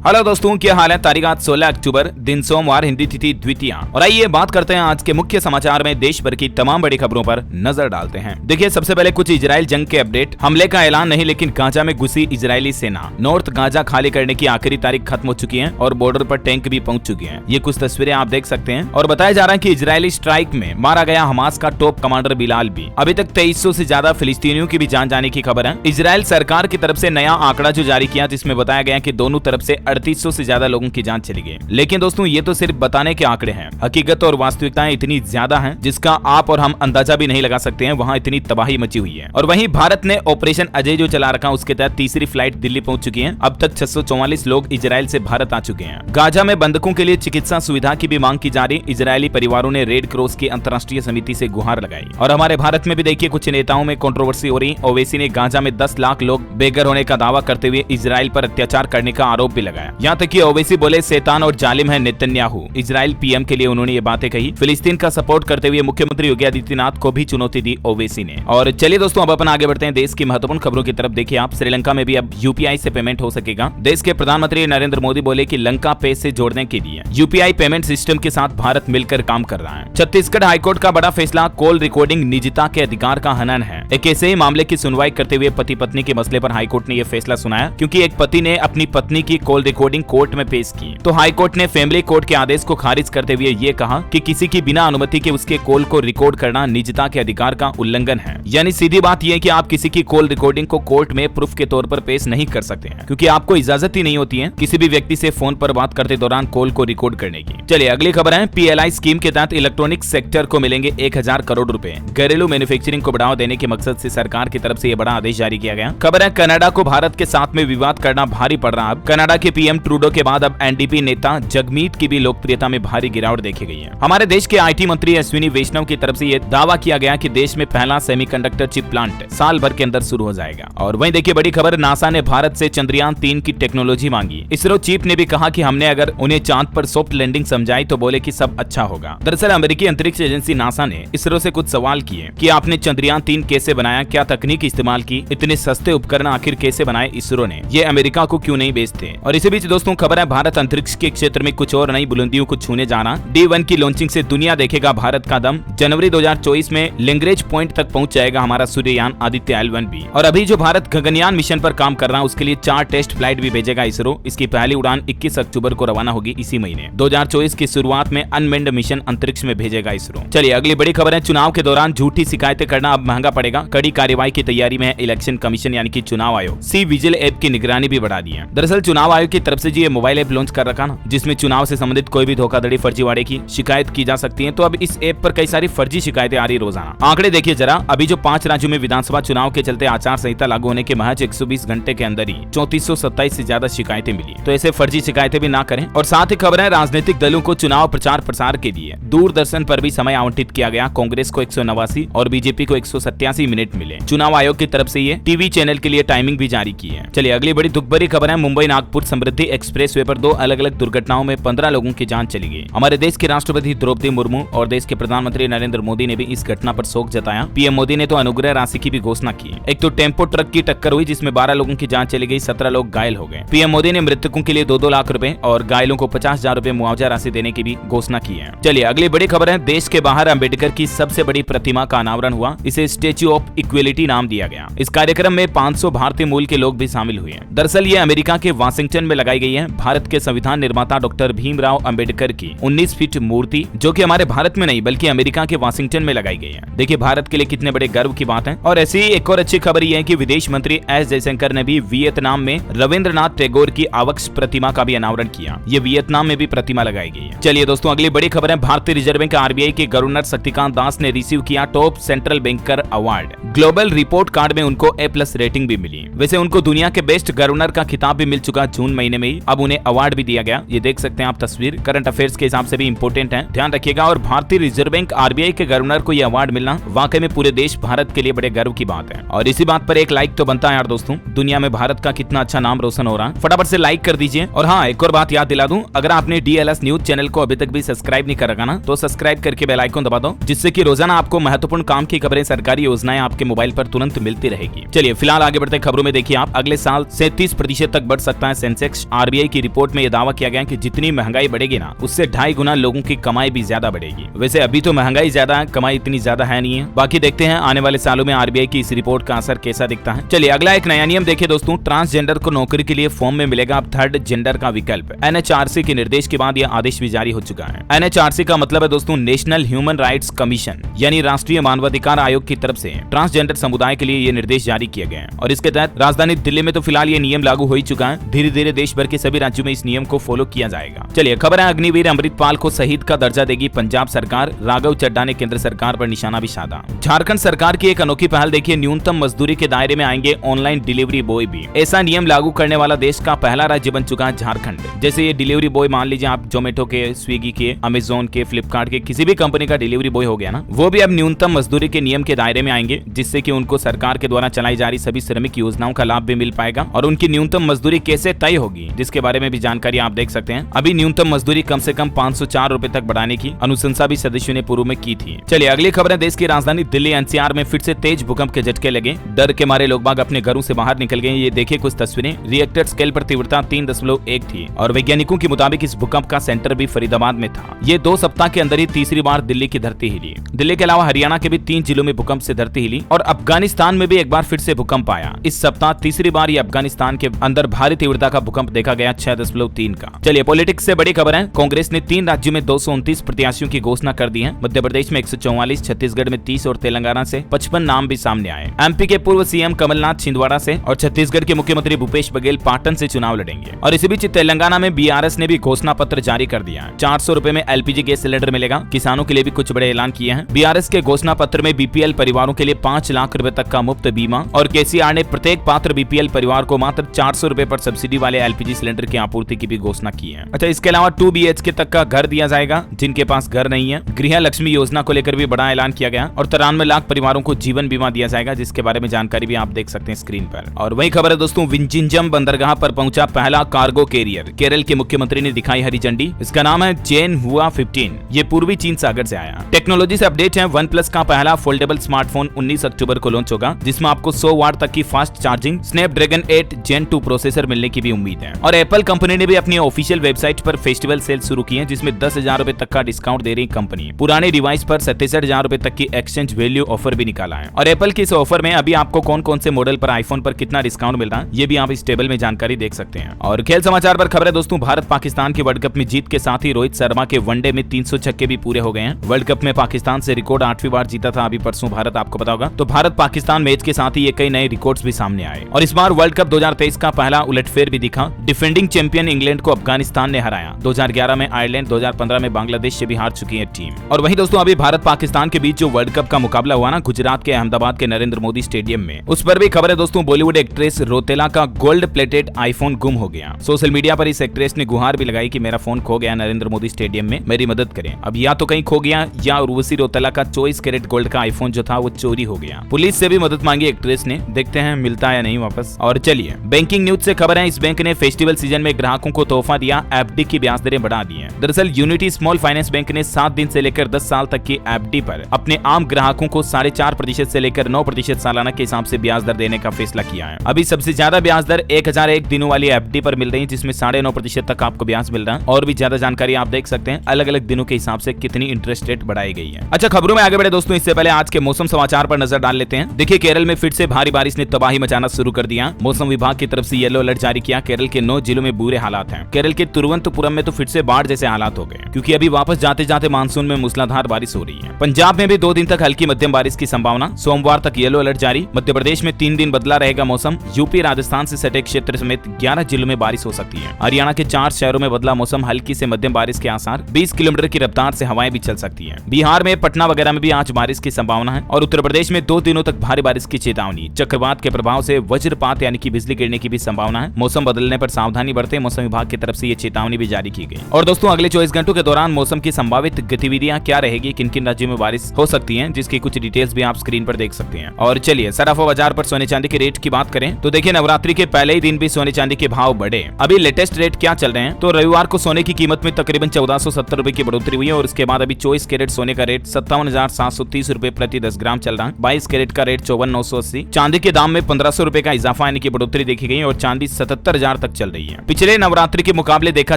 Hello दोस्तों, क्या हाल है। तारीख आज 16 अक्टूबर, दिन सोमवार, हिंदी तिथि द्वितीया। और आइए बात करते हैं आज के मुख्य समाचार में देश भर की तमाम बड़ी खबरों पर नजर डालते हैं। देखिए, सबसे पहले कुछ इजराइल जंग के अपडेट। हमले का ऐलान नहीं, लेकिन गाजा में घुसी इजरायली सेना। नॉर्थ गाजा खाली करने की आखिरी तारीख खत्म हो चुकी है और बॉर्डर पर टैंक भी पहुंच चुके हैं। ये कुछ तस्वीरें आप देख सकते हैं। और बताया जा रहा है कि इजरायली स्ट्राइक में मारा गया हमास का टॉप कमांडर बिलाल भी। अभी तक 2300 से ज्यादा फिलिस्तीनियों की भी जान जाने की खबर है। इजराइल सरकार की तरफ से नया आंकड़ा जो जारी किया, जिसमें बताया गया कि दोनों तरफ से 3800 से ज्यादा लोगों की जान चली गई। लेकिन दोस्तों, ये तो सिर्फ बताने के आंकड़े हैं। हकीकत और वास्तविकताएं इतनी ज्यादा हैं जिसका आप और हम अंदाजा भी नहीं लगा सकते हैं। वहां इतनी तबाही मची हुई है। और वहीं भारत ने ऑपरेशन अजय जो चला रखा, उसके तहत तीसरी फ्लाइट दिल्ली पहुंच चुकी है। अब तक 644 लोग इजराइल से भारत आ चुके हैं। गाजा में बंधकों के लिए चिकित्सा सुविधा की भी मांग की जा रही। इजरायली परिवारों ने रेड क्रॉस की अंतर्राष्ट्रीय समिति से गुहार लगाई। और हमारे भारत में भी देखिए, कुछ नेताओं में कंट्रोवर्सी हो रही। ओवैसी ने गाजा में 10 लाख लोग बेघर होने का दावा करते हुए इजराइल पर अत्याचार करने का आरोप भी लगाया। यहाँ तक कि ओवैसी बोले शैतान और जालिम है नेतन्याहू। इजराइल पीएम के लिए उन्होंने ये बातें कही। फिलिस्तीन का सपोर्ट करते हुए मुख्यमंत्री योगी आदित्यनाथ को भी चुनौती दी ओवैसी ने। और चलिए दोस्तों, अब अपन आगे बढ़ते हैं देश की महत्वपूर्ण खबरों की तरफ। देखिए आप, श्रीलंका में भी अब यूपीआई से पेमेंट हो सकेगा। देश के प्रधानमंत्री नरेंद्र मोदी बोले कि लंका पे से जोड़ने के लिए यूपीआई पेमेंट सिस्टम के साथ भारत मिलकर काम कर रहा है। छत्तीसगढ़ हाईकोर्ट का बड़ा फैसला, कॉल रिकॉर्डिंग निजता के अधिकार का हनन है। एक ऐसे ही मामले की सुनवाई करते हुए पति पत्नी के मसले पर हाईकोर्ट ने यह फैसला सुनाया, क्योंकि एक पति ने अपनी पत्नी की कॉल रिकॉर्डिंग कोर्ट में पेश की। तो हाईकोर्ट ने फैमिली कोर्ट के आदेश को खारिज करते हुए ये कहा कि किसी की बिना अनुमति के उसके कॉल को रिकॉर्ड करना निजता के अधिकार का उल्लंघन है। यानी सीधी बात यह है कि आप किसी की कॉल रिकॉर्डिंग को कोर्ट में प्रूफ के तौर पर पेश नहीं कर सकते हैं, क्योंकि आपको इजाजत ही नहीं होती है किसी भी व्यक्ति से फोन पर बात करते दौरान कॉल को रिकॉर्ड करने की। चलिए अगली खबर है। पीएलआई स्कीम के तहत इलेक्ट्रॉनिक सेक्टर को मिलेंगे 1000 करोड़ रुपए। घरेलू मैन्युफैक्चरिंग को बढ़ावा देने के मकसद से सरकार की तरफ से यह बड़ा आदेश जारी किया गया। खबर है, कनाडा को भारत के साथ में विवाद करना भारी पड़ रहा। अब कनाडा के पीएम ट्रूडो के बाद अब एनडीपी नेता जगमीत की भी लोकप्रियता में भारी गिरावट देखी गई है। हमारे देश के आईटी मंत्री अश्विनी वैष्णव की तरफ से यह दावा किया गया कि देश में पहला सेमीकंडक्टर चिप प्लांट साल भर के अंदर शुरू हो जाएगा। और वहीं देखिए बड़ी खबर, नासा ने भारत से चंद्रयान 3 की टेक्नोलॉजी मांगी। इसरो चीफ ने भी कहा कि हमने अगर उन्हें चांद पर सॉफ्ट लैंडिंग समझाई तो बोले कि सब अच्छा होगा। दरअसल अमेरिकी अंतरिक्ष एजेंसी नासा ने इसरो से कुछ सवाल किए कि आपने चंद्रयान 3 कैसे बनाया, क्या तकनीक इस्तेमाल की, इतने सस्ते उपकरण आखिर कैसे बनाए इसरो ने, ये अमेरिका को क्यों नहीं बेचते। और इसी बीच दोस्तों खबर है, भारत अंतरिक्ष के क्षेत्र में कुछ और नई बुलंदियों को छूने जाना। D1 की लॉन्चिंग से दुनिया देखेगा भारत का दम। जनवरी 2024 में लैंग्रेज पॉइंट तक पहुंच जाएगा हमारा सूर्ययान आदित्य L1 भी। और अभी जो भारत गगनयान मिशन पर काम कर रहा है, उसके लिए 4 टेस्ट फ्लाइट भी भेजेगा इसरो। इसकी पहली उड़ान 21 अक्टूबर को रवाना होगी इसी महीने। 2024 की शुरुआत में अनमेन्ड मिशन अंतरिक्ष में भेजेगा इसरो। चलिए अगली बड़ी खबर है, चुनाव के दौरान झूठी शिकायतें करना अब महंगा पड़ेगा। कड़ी कार्रवाई की तैयारी में है इलेक्शन कमीशन यानी कि चुनाव आयोग। सी विजिल ऐप की निगरानी भी बढ़ा दी है। दरअसल चुनाव आयोग की तरफ से जी मोबाइल ऐप लॉन्च कर रखा ना, जिसमें चुनाव से संबंधित कोई भी धोखाधड़ी, फर्जीवाड़े की शिकायत की जा सकती है। तो अब इस ऐप पर कई सारी फर्जी शिकायतें आ रही रोजाना। आंकड़े देखिए जरा, अभी जो 5 राज्यों में विधानसभा चुनाव के चलते आचार संहिता लागू होने के महज 120 घंटे के अंदर ही 3427 से ज्यादा शिकायतें मिली। तो ऐसे फर्जी शिकायतें भी ना करें। और साथ ही खबर है, राजनीतिक दलों को चुनाव प्रचार प्रसार के लिए दूरदर्शन पर भी समय आवंटित किया गया। कांग्रेस को 189 और बीजेपी को 187 मिनट मिले। चुनाव आयोग की तरफ से ये टीवी चैनल के लिए टाइमिंग भी जारी की है। चलिए अगली बड़ी दुख भरी खबर है, मुंबई नागपुर समृद्धि एक्सप्रेसवे पर 2 अलग अलग दुर्घटनाओं में 15 लोगों की जान चली गई। हमारे देश के राष्ट्रपति द्रौपदी मुर्मू और देश के प्रधानमंत्री नरेंद्र मोदी ने भी इस घटना पर शोक जताया। पीएम मोदी ने तो अनुग्रह राशि की भी घोषणा की। एक तो टेम्पो ट्रक की टक्कर हुई, जिसमें 12 लोगों की जान चली गई, 17 लोग घायल हो गए। पीएम मोदी ने मृतकों के लिए 2-2 लाख रुपए और घायलों को 50,000 रुपए मुआवजा राशि देने की भी घोषणा की है। चलिए अगली बड़ी खबर है, देश के बाहर अम्बेडकर की सबसे बड़ी प्रतिमा का अनावरण हुआ। इसे स्टेच्यू ऑफ इक्वेलिटी नाम दिया गया। इस कार्यक्रम में 500 भारतीय मूल के लोग भी शामिल हुए। दरअसल ये अमेरिका के वाशिंगटन में लगाई गई है। भारत के संविधान निर्माता डॉक्टर भीमराव अंबेडकर की 19 फीट मूर्ति, जो कि हमारे भारत में नहीं बल्कि अमेरिका के वाशिंगटन में लगाई गई है। देखिए भारत के लिए कितने बड़े गर्व की बात है। और ऐसी ही एक और अच्छी खबर यह है कि विदेश मंत्री एस जयशंकर ने भी वियतनाम में रविंद्रनाथ टैगोर की आवक्ष प्रतिमा का भी अनावरण किया। ये वियतनाम में भी प्रतिमा लगाई गई है। चलिए दोस्तों अगली बड़ी खबर है, भारतीय रिजर्व बैंक आरबीआई के गवर्नर शक्तिकांत दास ने रिसीव किया top central banker award. Global report card में उनको A+ रेटिंग भी मिली। वैसे उनको दुनिया के बेस्ट गवर्नर का खिताब भी मिल चुका जून महीने में ही। अब उन्हें अवार्ड भी दिया गया। ये देख सकते हैं आप तस्वीर, करंट अफेयर्स के हिसाब से भी इंपोर्टेंट है, ध्यान रखिएगा। और भारतीय रिजर्व बैंक आरबीआई के गवर्नर को यह अवार्ड मिलना वाकई में पूरे देश भारत के लिए बड़े गर्व की बात है। और इसी बात पर एक लाइक तो बनता है यार दोस्तों। दुनिया में भारत का कितना अच्छा नाम रोशन हो रहा है, फटाफट से लाइक कर दीजिए। और हाँ, एक और बात याद दिला दूं, अगर आपने DLS न्यूज चैनल को अभी तक भी सब्सक्राइब नहीं कर रखा ना, तो सब्सक्राइब करके बेल आइकन दबा दो, जिससे कि रोजाना आपको महत्वपूर्ण काम की खबरें, सरकारी योजनाएं आपके मोबाइल पर तुरंत मिलती रहेगी। चलिए फिलहाल आगे बढ़ते खबरों में देखिए आप, अगले साल 37% तक बढ़ सकता है सेंसेक्स। टैक्स आरबीआई की रिपोर्ट में यह दावा किया गया कि जितनी महंगाई बढ़ेगी ना, उससे 2.5 गुना लोगों की कमाई भी ज्यादा बढ़ेगी। वैसे अभी तो महंगाई ज्यादा है, कमाई इतनी ज्यादा है नहीं है। बाकी देखते हैं आने वाले सालों में आरबीआई की इस रिपोर्ट का असर कैसा दिखता है। चलिए अगला एक नया नियम देखिए दोस्तों, ट्रांसजेंडर को नौकरी के लिए फॉर्म में मिलेगा अब थर्ड जेंडर का विकल्प। एनएचआरसी के निर्देश के बाद यह आदेश भी जारी हो चुका है। एनएचआरसी का मतलब है दोस्तों नेशनल ह्यूमन राइट्स कमीशन, यानी राष्ट्रीय मानवाधिकार आयोग की तरफ से ट्रांसजेंडर समुदाय के लिए ये निर्देश जारी किए गए हैं। और इसके तहत राजधानी दिल्ली में तो फिलहाल ये नियम लागू हो ही चुका है। धीरे धीरे देश भर के सभी राज्यों में इस नियम को फॉलो किया जाएगा। चलिए खबर है, अग्निवीर अमृतपाल को शहीद का दर्जा देगी पंजाब सरकार। राघव चड्ढा ने केंद्र सरकार पर निशाना भी साधा। झारखंड सरकार की एक अनोखी पहल देखिए, न्यूनतम मजदूरी के दायरे में आएंगे ऑनलाइन डिलीवरी बॉय भी। ऐसा नियम लागू करने वाला देश का पहला राज्य बन चुका है झारखंड। जैसे ये डिलीवरी बॉय, मान लीजिए आप जोमेटो के, स्विगी के, अमेजोन के, फ्लिपकार्ट के, किसी भी कंपनी का डिलीवरी बॉय हो गया ना, वो भी अब न्यूनतम मजदूरी के नियम के दायरे में आएंगे, जिससे कि उनको सरकार के द्वारा चलाई जा रही सभी श्रमिक योजनाओं का लाभ भी मिल पाएगा। और उनकी न्यूनतम मजदूरी कैसे तय होगी, जिसके बारे में भी जानकारी आप देख सकते हैं। अभी न्यूनतम मजदूरी कम से कम 504 रुपए तक बढ़ाने की अनुशंसा भी सदस्यों ने पूर्व में की थी। चलिए अगली खबर है, देश की राजधानी दिल्ली एनसीआर में फिर से तेज भूकंप के झटके लगे। डर के मारे लोग बाग अपने घरों से बाहर निकल गए। ये देखिए कुछ तस्वीरें। रिएक्टर स्केल पर तीव्रता 3.1 थी और वैज्ञानिकों के मुताबिक इस भूकंप का सेंटर भी फरीदाबाद में था। ये 2 सप्ताह के अंदर ही तीसरी बार दिल्ली की धरती हिली। दिल्ली के अलावा हरियाणा के भी 3 जिलों में भूकंप से धरती हिली और अफगानिस्तान में भी एक बार फिर से भूकंप आया। इस सप्ताह तीसरी बार ये अफगानिस्तान के अंदर भारी तीव्रता का भूकंप देखा गया 6.3 का। चलिए पॉलिटिक्स से बड़ी खबर है, कांग्रेस ने 3 राज्यों में 229 प्रत्याशियों की घोषणा कर दी है। मध्य प्रदेश में 144, छत्तीसगढ़ में 30 और तेलंगाना से 55 नाम भी सामने आए। एमपी के पूर्व सीएम कमलनाथ छिंदवाड़ा से और छत्तीसगढ़ के मुख्यमंत्री भूपेश बघेल पाटन से चुनाव लड़ेंगे। और इसी बीच तेलंगाना में बीआरएस ने भी घोषणा पत्र जारी कर दिया है। 400 रुपए में एलपीजी गैस सिलेंडर मिलेगा। किसानों के लिए भी कुछ बड़े ऐलान किए हैं। बीआरएस के घोषणा पत्र में बीपीएल परिवारों के लिए 5 लाख रुपए तक का मुफ्त बीमा और केसीआर ने प्रत्येक पात्र बीपीएल परिवार को मात्र 400 रुपए पर सब्सिडी वाले एलपीजी सिलेंडर की आपूर्ति की भी घोषणा की है। अच्छा, इसके अलावा 2 BHK तक का घर दिया जाएगा जिनके पास घर नहीं है। गृह लक्ष्मी योजना को लेकर भी बड़ा ऐलान किया गया और 93 लाख परिवारों को जीवन बीमा दिया जाएगा, जिसके बारे में जानकारी भी आप देख सकते हैं स्क्रीन पर। और वही खबर है दोस्तों, विंचिंजम बंदरगाह पर पहुंचा पहला कार्गो कैरियर। केरल के मुख्यमंत्री ने दिखाई हरी झंडी। इसका नाम है जेन हुआ 15। ये पूर्वी चीन सागर से आया। टेक्नोलॉजी से अपडेट है, OnePlus का पहला फोल्डेबल स्मार्टफोन 19 अक्टूबर को लॉन्च होगा, जिसमें आपको 100 वाट तक की fast charging Snapdragon 8 Gen 2 processor मिलने की भी उम्मीद है। और एप्पल कंपनी ने भी अपनी ऑफिशियल वेबसाइट पर फेस्टिवल सेल शुरू की है, जिसमें 10,000 रुपए तक का डिस्काउंट दे रही कंपनी। पुराने डिवाइस पर 67,000 रुपए तक की एक्सचेंज वैल्यू ऑफर भी निकाला है। और एप्पल की इस ऑफर में अभी आपको कौन कौन से मॉडल पर आईफोन पर कितना डिस्काउंट मिल रहा है, ये भी आप इस टेबल में जानकारी देख सकते हैं। और खेल समाचार पर खबर है दोस्तों, भारत पाकिस्तान की वर्ल्ड कप में जीत के साथ ही रोहित शर्मा के वनडे में 300 छक्के भी पूरे हो गए हैं। वर्ल्ड कप में पाकिस्तान से रिकॉर्ड 8वीं बार जीता था अभी परसों भारत, आपको पता होगा। तो भारत पाकिस्तान मैच के साथ ही ये कई नए रिकॉर्ड्स भी सामने आए। और इस बार वर्ल्ड कप 2023 का पहला उलटफेर भी दिखा। डिफेंडिंग चैंपियन इंग्लैंड को अफगानिस्तान ने हराया। 2011 में आयरलैंड, 2015 में बांग्लादेश से भी हार चुकी है टीम। और वहीं दोस्तों अभी भारत पाकिस्तान के बीच जो वर्ल्ड कप का मुकाबला हुआ ना गुजरात के अहमदाबाद के नरेंद्र मोदी स्टेडियम में, उस पर भी खबर है दोस्तों, बॉलीवुड एक्ट्रेस रोतेला का गोल्ड प्लेटेड आईफोन गुम हो गया। सोशल मीडिया पर इस एक्ट्रेस ने गुहार भी लगाई कि मेरा फोन खो गया नरेंद्र मोदी स्टेडियम में, मेरी मदद करें। अब या तो कहीं खो गया या उर्वशी रोतेला का 24 कैरेट गोल्ड का आईफोन जो था वो चोरी हो गया। पुलिस से भी मदद मांगी एक्ट्रेस ने, देखते हैं मिलता है या नहीं वापस। और चलिए बैंकिंग न्यूज से खबर है, इस बैंक ने फेस्टिवल सीजन में ग्राहकों को तोहफा दिया, एफडी की ब्याज दरें बढ़ा दी हैं। दरअसल यूनिटी स्मॉल फाइनेंस बैंक ने 7 दिन से लेकर 10 साल तक की एफडी पर अपने आम ग्राहकों को 4.5% से लेकर 9% सालाना के हिसाब से ब्याज दर देने का फैसला किया है। अभी सबसे ज्यादा ब्याज दर 1001 दिनों वाली एफडी पर मिल रही है, जिसमें 9.5% तक आपको ब्याज मिल रहा है। और भी ज्यादा जानकारी आप देख सकते हैं अलग अलग दिनों के हिसाब से कितनी इंटरेस्ट रेट बढ़ाई गई है। अच्छा, खबरों में आगे बढ़े दोस्तों, इससे पहले आज के मौसम समाचार पर नजर डाल लेते हैं। देखिए केरल में फिर से भारी बारिश ने तबाही मचाना शुरू कर दिया। मौसम विभाग की तरफ से येलो अलर्ट जारी किया। केरल के 9 जिलों में बुरे हालात हैं। केरल के तिरुवनंतपुरम में तो फिर से बाढ़ जैसे हालात हो गए, क्योंकि अभी वापस जाते जाते मानसून में मूसलाधार बारिश हो रही है। पंजाब में भी 2 दिन तक हल्की मध्यम बारिश की संभावना, सोमवार तक येलो अलर्ट जारी। मध्य प्रदेश में 3 दिन बदला रहेगा मौसम। यूपी राजस्थान से सटे क्षेत्र समेत 11 जिलों में बारिश हो सकती है। हरियाणा के 4 शहरों में बदला मौसम, हल्की से मध्यम बारिश के आसार, 20 किलोमीटर की रफ्तार से हवाएं भी चल सकती है। बिहार में पटना वगैरह में भी आज बारिश की संभावना है। और उत्तर प्रदेश में 2 दिनों तक भारी बारिश की चेतावनी। चक्रवात के प्रभाव से वज्रपात यानी कि बिजली गिरने की भी संभावना है। मौसम बदलने पर सावधानी बरते, मौसम विभाग की तरफ से ये चेतावनी भी जारी की गई। और दोस्तों अगले 24 घंटों के दौरान मौसम की संभावित गतिविधियां क्या रहेगी, किन किन राज्यों में बारिश हो सकती है, जिसकी कुछ डिटेल्स भी आप स्क्रीन पर देख सकते हैं। और चलिए सराफा बाजार पर सोने चांदी के रेट की बात करें तो देखिए नवरात्रि के पहले ही दिन भी सोने चांदी के भाव बढ़े। अभी लेटेस्ट रेट क्या चल रहे हैं तो रविवार को सोने की कीमत में तकरीबन 1470 रुपए की बढ़ोतरी हुई है और उसके बाद अभी 24 कैरेट सोने का रेट 57,730 रुपए प्रति 10 ग्राम चल रहा है। 22 कैरेट का रेट 54,980। चांदी के दाम में 1500 रुपए का इजाफा यानी कि बढ़ोतरी देखी गई और चांदी 77,000 तक चल रही है। पिछले नवरात्रि के मुकाबले देखा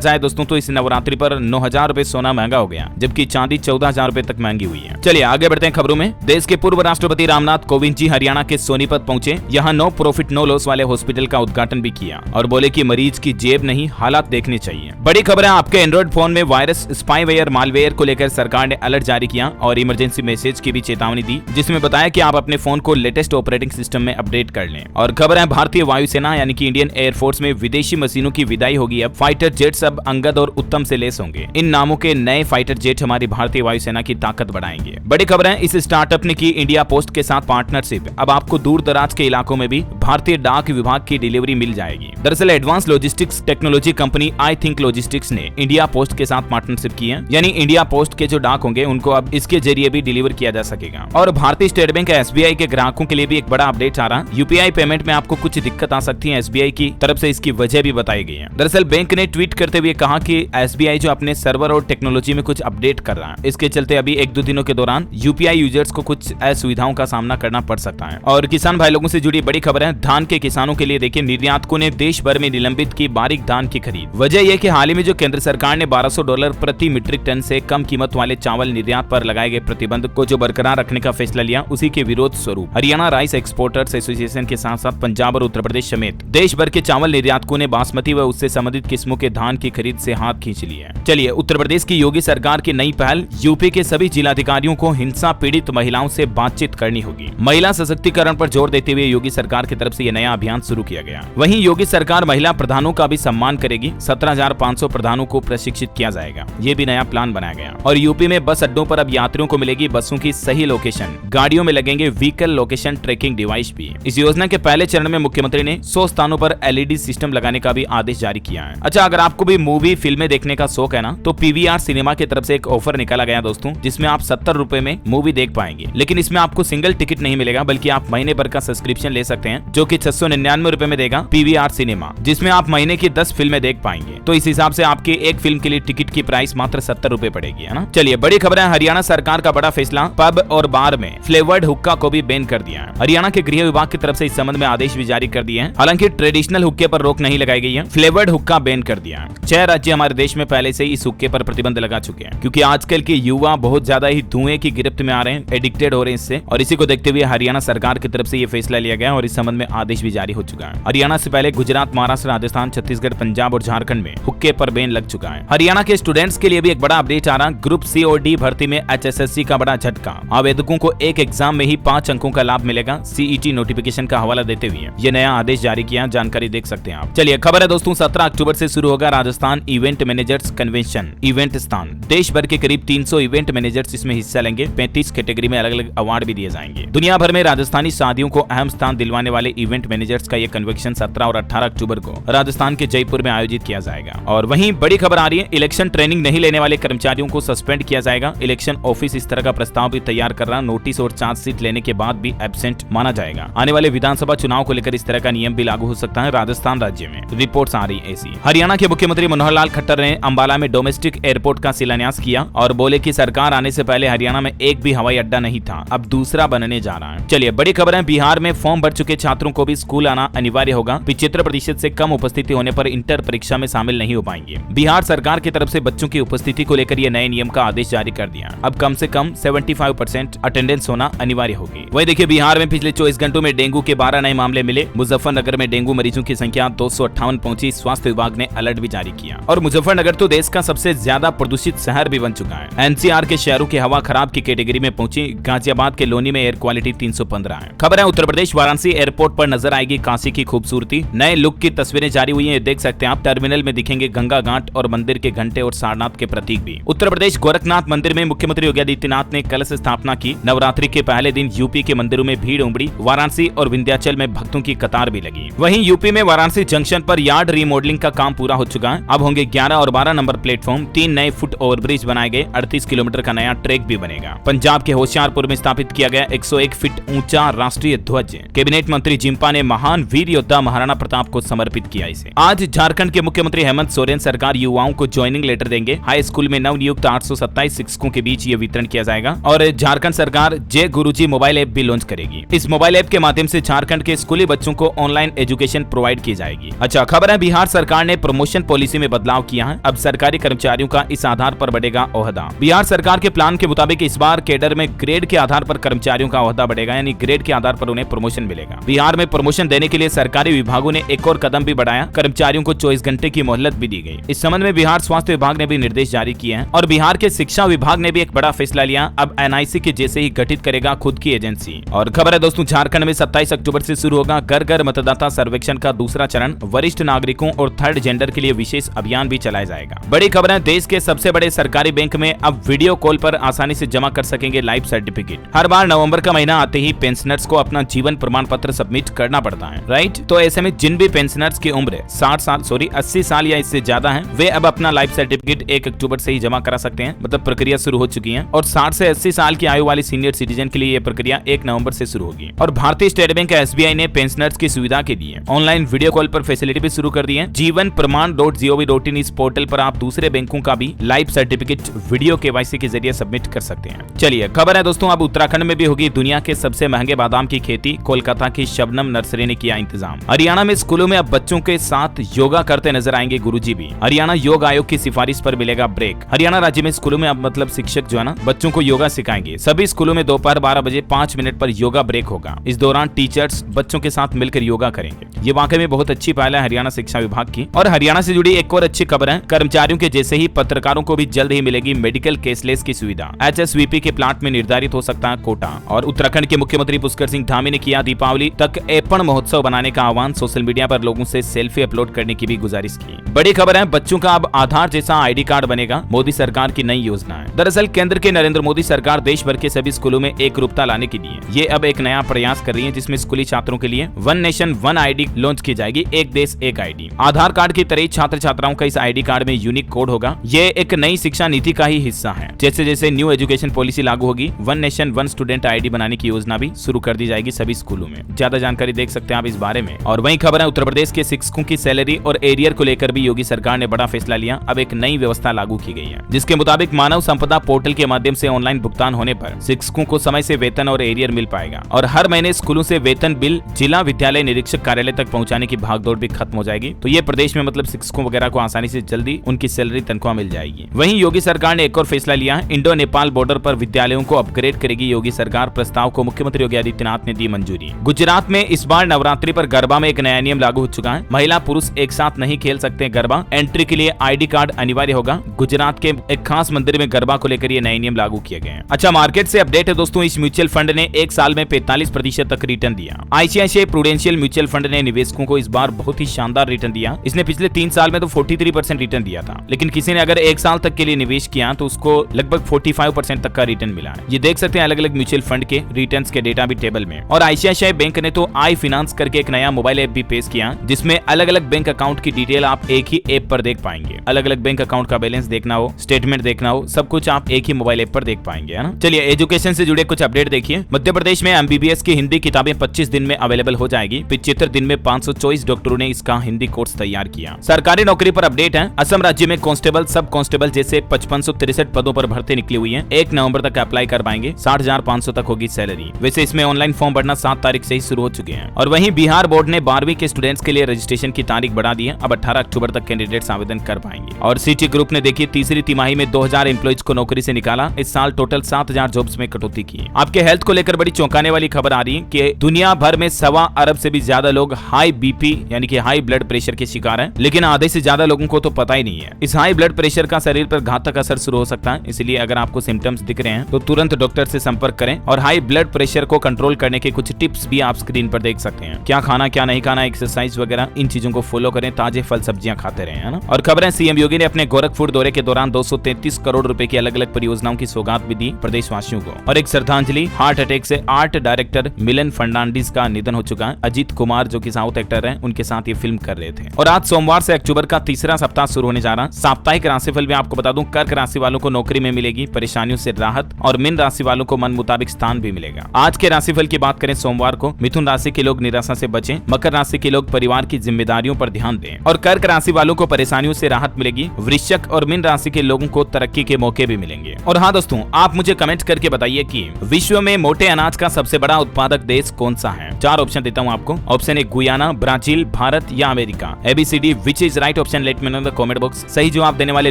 जाए दोस्तों तो इस नवरात्रि पर 9,000 रुपए सोना महंगा हो गया, जबकि चांदी 14,000 रुपए तक महंगी हुई है। चलिए आगे बढ़ते हैं खबरों में। देश के पूर्व राष्ट्रपति रामनाथ कोविंद जी हरियाणा के सोनीपत पहुंचे। यहाँ नो प्रॉफिट नो लॉस वाले हॉस्पिटल का उद्घाटन भी किया और बोले कि मरीज की जेब नहीं हालात देखने चाहिए। बड़ी खबर है, आपके एंड्रॉइड फोन में वायरस, स्पाईवेयर, मालवेयर को लेकर सरकार ने अलर्ट जारी किया और इमरजेंसी मैसेज की भी चेतावनी दी, जिसमें बताया कि आप अपने फोन को लेटेस्ट ऑपरेटिंग सिस्टम में अपडेट कर लें। और खबर है, भारतीय वायुसेना यानी कि इंडियन एयरफोर्स में विदेशी मशीनों की विदाई होगी। अब फाइटर जेट्स अब अंगद और उत्तम से लेस होंगे। इन नामों के नए फाइटर जेट हमारी भारतीय वायुसेना की ताकत बढ़ाएंगे। बड़ी खबर है, इस स्टार्टअप ने की इंडिया पोस्ट के साथ पार्टनरशिप। अब आपको दूर दराज के इलाकों में भी भारतीय डाक विभाग की डिलीवरी मिल जाएगी। दरअसल advance logistics technology company I think logistics ने इंडिया पोस्ट के साथ पार्टनरशिप की है, यानी इंडिया पोस्ट के जो डाक होंगे उनको अब इसके जरिए भी डिलीवर किया जा सकेगा। और भारतीय स्टेट बैंक एसबीआई के ग्राहकों के लिए भी एक बड़ा अपडेट आ रहा। यूपीआई पेमेंट में आपको कुछ दिक्कत आ सकती है, एसबीआई की तरफ से इसकी वजह भी बताई गई है। दरअसल बैंक ने ट्वीट करते हुए कहा कि एसबीआई जो अपने सर्वर और टेक्नोलॉजी में कुछ अपडेट कर रहा है, इसके चलते अभी 1-2 दिनों के दौरान यूपीआई यूजर्स को कुछ असुविधाओं का सामना करना पड़ सकता है। और किसान भाई लोगों से जुड़ी बड़ी खबर है, धान के किसानों के लिए देखिए निर्यातकों ने देश भर में निलंबित की बारीक धान की खरीद। वजह यह कि हाल ही में जो केंद्र सरकार ने $1200 प्रति मीट्रिक टन से कम कीमत वाले चावल निर्यात पर लगाए गए प्रतिबंध को जो बरकरार रखने का फैसला लिया, उसी के विरोध स्वरूप हरियाणा राइस एक्सपोर्टर्स एसोसिएशन के साथ साथ पंजाब और उत्तर प्रदेश समेत देश भर के चावल निर्यातकों ने बासमती व उससे संबंधित किस्मों के धान की खरीद से हाथ खींच लिए। चलिए उत्तर प्रदेश की योगी सरकार की नई पहल, यूपी के सभी जिलाधिकारियों को हिंसा पीड़ित महिलाओं से बातचीत करनी होगी। महिला सशक्तिकरण पर जोर देते हुए योगी सरकार की तरफ से यह नया अभियान शुरू किया गया। वहीं योगी सरकार महिला प्रधानों का भी सम्मान करेगी। 17,500 प्रधानों को प्रशिक्षित किया जाएगा, ये भी नया प्लान बनाया गया। और यूपी में बस अड्डों पर अब यात्रियों को मिलेगी बसों की सही लोकेशन, गाड़ियों में लगेंगे व्हीकल लोकेशन ट्रैकिंग डिवाइस भी। इस योजना के पहले चरण में मुख्यमंत्री ने 100 स्थानों पर एलईडी सिस्टम लगाने का भी आदेश जारी किया है। अच्छा, अगर आपको भी मूवी फिल्में देखने का शौक है ना, तो पीवीआर सिनेमा की तरफ से एक ऑफर निकाला गया दोस्तों, जिसमें आप 70 रुपए में मूवी देख पाएंगे। लेकिन इसमें आपको सिंगल टिकट नहीं मिलेगा, बल्कि आप महीने भर का सब्सक्रिप्शन ले सकते हैं, जो कि 699 रुपए में देगा पीवीआर सिनेमा, जिसमें आप महीने की 10 फिल्में देख पाएंगे। तो इस हिसाब से आपकी एक फिल्म के लिए टिकट की प्राइस मात्र 70 रुपए पड़ेगी, है ना। चलिए बड़ी खबर है, हरियाणा सरकार का बड़ा फैसला, पब और बार में फ्लेवर्ड हुक्का को भी बैन कर दिया है। हरियाणा के गृह विभाग की तरफ से इस संबंध में आदेश भी जारी कर दिए हैं। हालांकि ट्रेडिशनल हुक्के पर रोक नहीं लगाई गई है, फ्लेवर्ड हुक्का बैन कर दिया है। 6 राज्य हमारे देश में पहले से ही इस हुक्के पर प्रतिबंध लगा चुके हैं, क्योंकि आजकल के युवा बहुत ज्यादा ही धुएं की गिरफ्त में आ रहे हैं, एडिक्टेड हो रहे हैं इससे। और इसी को देखते हुए हरियाणा सरकार की तरफ से ये फैसला लिया गया और इस संबंध में आदेश भी जारी हो चुका है। हरियाणा से पहले गुजरात, महाराष्ट्र, राजस्थान, छत्तीसगढ़, पंजाब और झारखंड में हुक्के पर बैन लग चुका है। हरियाणा के स्टूडेंट्स के लिए भी एक बड़ा अपडेट आ रहा। ग्रुप सी और डी भर्ती में HSSC का बड़ा झटका। आवेदकों को एक एग्जाम में ही 5 अंकों का लाभ मिलेगा। CET नोटिफिकेशन का हवाला देते हुए ये नया आदेश जारी किया, जानकारी देख सकते हैं आप। चलिए खबर है दोस्तों, 17 अक्टूबर से शुरू होगा Rajasthan event managers convention event स्थान। देश भर के करीब 300 इवेंट मैनेजर्स इसमें हिस्सा लेंगे। 35 कैटेगरी में अलग अलग अवार्ड भी दिए जाएंगे। दुनिया भर में राजस्थानी शादियों को अहम स्थान दिलवाने वाले इवेंट मैनेजर्स का यह कन्वेंशन 17 और 18 अक्टूबर को राजस्थान के जयपुर में आयोजित किया जाएगा। और वहीं बड़ी खबर आ रही है, इलेक्शन ट्रेनिंग नहीं लेने वाले कर्मचारियों को सस्पेंड किया जाएगा। इलेक्शन ऑफिस इस तरह का प्रस्ताव भी तैयार कर रहा, नोटिस और चार्जशीट लेने के बाद भी एब्सेंट माना जाएगा। आने वाले विधानसभा चुनाव को लेकर इस तरह का नियम भी लागू हो सकता है राजस्थान राज्य में, रिपोर्ट्स आ रही ऐसी। हरियाणा के मुख्यमंत्री मनोहर लाल खट्टर ने अंबाला में डोमेस्टिक एयरपोर्ट का शिलान्यास किया और बोले कि सरकार आने से पहले हरियाणा में एक भी हवाई अड्डा नहीं था, अब दूसरा बनने जा रहा है। चलिए बड़ी खबर है, बिहार में फॉर्म भर चुके छात्रों को भी स्कूल आना अनिवार्य होगा। 75% से कम उपस्थिति होने पर इंटर परीक्षा में शामिल नहीं हो पाएंगे। बिहार सरकार की तरफ से बच्चों की उपस्थिति को लेकर यह नए नियम का आदेश जारी कर दिया। अब कम से कम 75% अटेंडेंस होना अनिवार्य होगी। वही देखिए, बिहार में पिछले 24 घंटों में डेंगू के 12 नए मामले मिले। मुजफ्फरनगर में डेंगू मरीजों की संख्या 258 पहुंची। स्वास्थ्य विभाग ने अलर्ट भी जारी किया। और मुजफ्फरनगर तो देश का सबसे ज्यादा प्रदूषित शहर भी बन चुका है। NCR के शहरों की हवा खराब की कैटेगरी में पहुंची। गाजियाबाद के लोनी में एयर क्वालिटी 315 है। खबर है, उत्तर प्रदेश वाराणसी एयरपोर्ट पर नजर आएगी काशी की खूबसूरती। नए लुक की तस्वीरें जारी हुई है, देख सकते हैं आप। टर्मिनल में दिखेंगे गंगा घाट और मंदिर के घंटे और सारनाथ के प्रतीक भी। उत्तर प्रदेश गोरखनाथ मंदिर में मुख्यमंत्री योगी आदित्यनाथ ने कलश स्थापना की। नवरात्रि के पहले दिन यूपी के मंदिरों में भीड़ उमड़ी। वाराणसी और विंध्याचल में भक्तों की कतार भी लगी। वहीं यूपी में वाराणसी जंक्शन पर यार्ड रीमॉडलिंग का काम पूरा हो चुका है। अब होंगे 11 और 12 नंबर नंबर प्लेटफॉर्म, 3 नए फुट ओवरब्रिज बनाए गए, 38 किलोमीटर का नया ट्रैक भी बनेगा। पंजाब के होशियारपुर में स्थापित किया गया 101 फीट ऊंचा राष्ट्रीय ध्वज। कैबिनेट मंत्री जिम्पा ने महान वीर योद्धा महाराणा प्रताप को समर्पित किया इसे। आज झारखंड के मुख्यमंत्री हेमंत सोरेन सरकार युवाओं को ज्वाइनिंग लेटर देंगे। हाई स्कूल में नवनियुक्त 827 शिक्षकों के बीच ये वितरण किया जाएगा और झारखंड सरकार जय गुरुजी मोबाइल ऐप भी लॉन्च करेगी। इस मोबाइल ऐप के माध्यम से झारखंड के स्कूली बच्चों को ऑनलाइन एजुकेशन प्रोवाइड की जाएगी। अच्छा खबर है, बिहार सरकार ने प्रमोशन पॉलिसी में बदलाव किया है। अब सरकारी कर्मचारियों का इस आधार पर बढ़ेगा ओहदा। बिहार सरकार के प्लान के मुताबिक इस बार कैडर में ग्रेड के आधार पर कर्मचारियों का ओहदा बढ़ेगा, यानी ग्रेड के आधार पर उन्हें प्रमोशन मिलेगा। बिहार में प्रमोशन देने के लिए सरकारी विभागों ने एक और कदम भी बढ़ाया, कर्मचारियों को 24 घंटे की मोहलत भी दी गई। इस संबंध में बिहार स्वास्थ्य विभाग ने भी निर्देश जारी किए हैं और बिहार के शिक्षा विभाग ने भी एक बड़ा फैसला लिया। अब एनआईसी के जैसे ही गठित करेगा खुद की एजेंसी। और खबर है दोस्तों, झारखंड में 27 अक्टूबर से शुरू होगा घर घर मतदाता सर्वेक्षण का दूसरा चरण। वरिष्ठ नागरिकों और थर्ड जेंडर के लिए विशेष अभियान भी चलाया जाएगा। बड़ी खबर है, देश के सबसे बड़े सरकारी बैंक में अब वीडियो कॉल पर आसानी से जमा कर सकेंगे लाइफ सर्टिफिकेट। हर बार नवंबर का महीना आते ही पेंशनर्स को अपना जीवन प्रमाण पत्र सबमिट करना पड़ता है, राइट। तो ऐसे में जिन भी पेंशनर्स की उम्र 80 साल या इससे ज्यादा है, वे अब अपना लाइफ सर्टिफिकेट 1 अक्टूबर से ही जमा करा सकते हैं। मतलब प्रक्रिया शुरू हो चुकी है। और 60 से 80 साल की आयु वाले सीनियर सिटीजन के लिए यह प्रक्रिया 1 नवंबर से शुरू होगी। और भारतीय स्टेट बैंक एसबीआई ने पेंशनर्स की सुविधा के लिए ऑनलाइन वीडियो कॉल पर फैसिलिटी भी शुरू कर दी है। जीवन प्रमाण.gov.in इस पोर्टल पर आप दूसरे बैंकों का भी लाइफ सर्टिफिकेट वीडियो केवाईसी के जरिए सबमिट कर सकते हैं। चलिए खबर है दोस्तों, अब उत्तराखंड में भी होगी दुनिया के सबसे महंगे बादाम की खेती। कोलकाता की शबनम नर्सरी ने किया इंतजाम। हरियाणा में स्कूलों में अब बच्चों के साथ योगा करते नजर आएंगे गुरुजी भी। हरियाणा योग आयोग की सिफारिश पर मिलेगा ब्रेक। हरियाणा राज्य में स्कूलों में अब मतलब शिक्षक जो है ना बच्चों को योगा सिखाएंगे। सभी स्कूलों में दोपहर 12 बजे 5 मिनट पर योगा ब्रेक होगा। इस दौरान टीचर्स बच्चों के साथ मिलकर योगा करेंगे। ये वाकई में बहुत अच्छी पहल है हरियाणा शिक्षा विभाग की। और हरियाणा से जुड़ी एक और अच्छी खबर है, कर्मचारियों के जैसे ही पत्रकारों को भी जल्द ही मिलेगी मेडिकल केसलेस की सुविधा। एचएसवीपी के प्लांट में निर्धारित हो सकता है कोटा। और उत्तराखंड के मुख्यमंत्री पुष्कर सिंह धामी ने किया दीपावली तक ऐपण महोत्सव बनाने का आह्वान। सोशल मीडिया पर लोगों से सेल्फी अपलोड करने की भी गुजारिश की। बड़ी खबर है, बच्चों का अब आधार जैसा आईडी कार्ड बनेगा। मोदी सरकार की नई योजना है। दरअसल केंद्र के नरेंद्र मोदी सरकार देश भर के सभी स्कूलों में एकरूपता लाने के लिए ये अब एक नया प्रयास कर रही है, जिसमें स्कूली छात्रों के लिए one nation one ID launch की जाएगी। एक देश एक आईडी। आधार कार्ड की तरह छात्र छात्राओं का इस आईडी कार्ड में यूनिक कोड होगा। ये एक नई शिक्षा नीति का ही हिस्सा है। जैसे जैसे न्यू एजुकेशन पॉलिसी लागू होगी, one nation one student ID बनाने की योजना भी शुरू कर दी जाएगी सभी स्कूलों में। ज्यादा जानकारी देख सकते हैं आप इस बारे में। और वही खबर है, उत्तर प्रदेश के शिक्षकों की सैलरी और एरियर को लेकर भी योगी सरकार ने बड़ा फैसला लिया। अब एक नई व्यवस्था लागू की गई है, जिसके मुताबिक मानव संपदा पोर्टल के माध्यम से ऑनलाइन भुगतान होने पर शिक्षकों को समय से वेतन और एरियर मिल पाएगा। और हर महीने स्कूलों से वेतन बिल जिला विद्यालय निरीक्षक कार्यालय तक पहुंचाने की भागदौड़ भी खत्म हो जाएगी। तो ये प्रदेश में मतलब शिक्षकों वगैरह को आसानी से जल्दी उनकी सैलरी तनख्वाह मिल जाएगी। वहीं योगी सरकार ने एक और फैसला लिया है, इंडो नेपाल बॉर्डर पर विद्यालयों को अपग्रेड करेगी योगी सरकार। प्रस्ताव को मुख्यमंत्री योगी आदित्यनाथ ने दी मंजूरी। गुजरात में इस बार नवरात्रि पर गरबा में एक नया नियम लागू हो चुका है। महिला पुरुष एक साथ नहीं खेल सकते गरबा। एंट्री के लिए आईडी कार्ड अनिवार्य होगा। गुजरात के एक खास मंदिर में गरबा को लेकर ये नए नियम लागू किए गए हैं। अच्छा मार्केट से अपडेट है दोस्तों, इस म्यूचुअल फंड ने एक साल में 45% तक रिटर्न दिया। आईसीआईसीआई प्रूडेंशियल म्यूचुअल फंड ने निवेशकों को इस बार बहुत ही शानदार रिटर्न दिया। इसने पिछले 3 साल में तो 43% रिटर्न दिया था, लेकिन किसी ने अगर 1 साल तक के लिए निवेश किया तो उसको लगभग 45% तक का रिटर्न मिला है। ये देख सकते हैं अलग अलग म्यूचुअल फंड के रिटर्न्स के डेटा भी टेबल में। और आईसीआईसीआई बैंक ने तो आई फाइनेंस करके एक नया मोबाइल ऐप भी पेश किया, जिसमें अलग अलग बैंक अकाउंट की डिटेल आप एक ही ऐप पर देख पाएंगे। अलग अलग बैंक अकाउंट का बैलेंस देखना हो, स्टेटमेंट देखना हो, सब कुछ आप एक ही मोबाइल ऐप पर देख पाएंगे, है ना। चलिए एजुकेशन से जुड़े कुछ अपडेट देखिए। मध्य प्रदेश में एमबीबीएस की हिंदी किताबें 25 दिन में अवेलेबल हो जाएगी। 75 दिन में 524 डॉक्टरों ने इसका हिंदी कोर्स तैयार किया। सरकारी नौकरी पर अपडेट है। असम राज्य में कांस्टेबल, सब कांस्टेबल जैसे 5563 पदों पर भर्ती निकली हुई है। 1 नवंबर तक अप्लाई कर पाएंगे। 60,500 तक होगी सैलरी। वैसे इसमें ऑनलाइन फॉर्म भरना 7 तारीख से ही शुरू हो चुके हैं। और वहीं बिहार बोर्ड ने 12वीं के स्टूडेंट्स के लिए रजिस्ट्रेशन की तारीख बढ़ा दी है। अब 18 अक्टूबर तक कैंडिडेट्स आवेदन कर पाएंगे। और सिटी ग्रुप ने देखिए तीसरी तिमाही में 2000 एम्प्लॉइज को नौकरी से निकाला। इस साल टोटल 7000 जॉब्स में कटौती की। आपके हेल्थ को लेकर बड़ी चौंकाने वाली खबर आ रही है कि दुनिया भर में 1.25 अरब से भी ज्यादा लोग हाई बीपी यानी कि हाई ब्लड प्रेशर के शिकार हैं, लेकिन आधे से ज्यादा लोगों को तो पता ही नहीं है। इस हाई ब्लड प्रेशर का शरीर पर घातक असर शुरू हो सकता है, इसलिए अगर आपको सिम्टम्स दिख रहे हैं तो तुरंत डॉक्टर से संपर्क करें। और हाई ब्लड प्रेशर को कंट्रोल करने के कुछ टिप्स भी आप स्क्रीन पर देख सकते हैं। क्या खाना क्या नहीं खाना, एक्सरसाइज वगैरह, इन चीजों को फॉलो करें। ताजे फल सब्जियां खाते रहें, है ना। और खबर है सीएम योगी ने अपने गोरखपुर दौरे के दौरान 233 करोड़ रुपए की अलग अलग परियोजनाओं की सौगात भी दी प्रदेशवासियों को। और एक श्रद्धांजलि, हार्ट अटैक से आर्ट डायरेक्टर मिलन फर्नांडिस का निधन हो चुका है। अजीत कुमार जो कि साउथ एक्टर हैं, उनके साथ ये फिल्म कर रहे थे। और आज सोमवार से अक्टूबर का तीसरा सप्ताह शुरू होने जा 11 साप्ताहिक राशिफल में आपको बता दूं, कर्क राशि वालों को नौकरी में मिलेगी परेशानियों से राहत और मीन राशि वालों को मन मुताबिक स्थान भी मिलेगा। आज के राशिफल की बात करें सोमवार को, मिथुन राशि के लोग निराशा से बचें, मकर राशि के लोग परिवार की जिम्मेदारियों पर ध्यान दें और कर्क राशि वालों को परेशानियों से राहत मिलेगी। वृश्चिक और मीन राशि के लोगों को तरक्की के मौके भी मिलेंगे। और हाँ दोस्तों, आप मुझे कमेंट करके बताइए कि विश्व में मोटे अनाज का सबसे बड़ा उत्पादक देश कौन सा है। 4 ऑप्शन देता हूँ आपको। Option A Guyana, Brazil, Bharat या America. ABCD which is right option, let me know in the comment box. सही जवाब देने वाले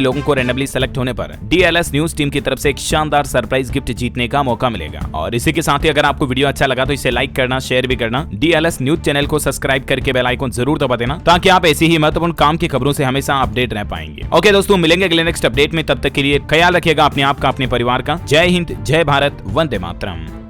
लोगों को रैंडमली सेलेक्ट होने पर DLS न्यूज टीम की तरफ से एक शानदार सरप्राइज गिफ्ट जीतने का मौका मिलेगा। और इसी के साथ ही अगर आपको वीडियो अच्छा लगा तो इसे लाइक करना, शेयर भी करना। DLS न्यूज चैनल को सब्सक्राइब करके बेल आइकन जरूर दबा देना ताकि आप ऐसी ही महत्वपूर्ण काम की खबरों से हमेशा अपडेट रह पाएंगे। ओके दोस्तों, मिलेंगे अगले नेक्स्ट अपडेट में। तब तक के लिए ख्याल रखिएगा अपने आप का, अपने परिवार का। जय हिंद, जय भारत, वंदे मातरम।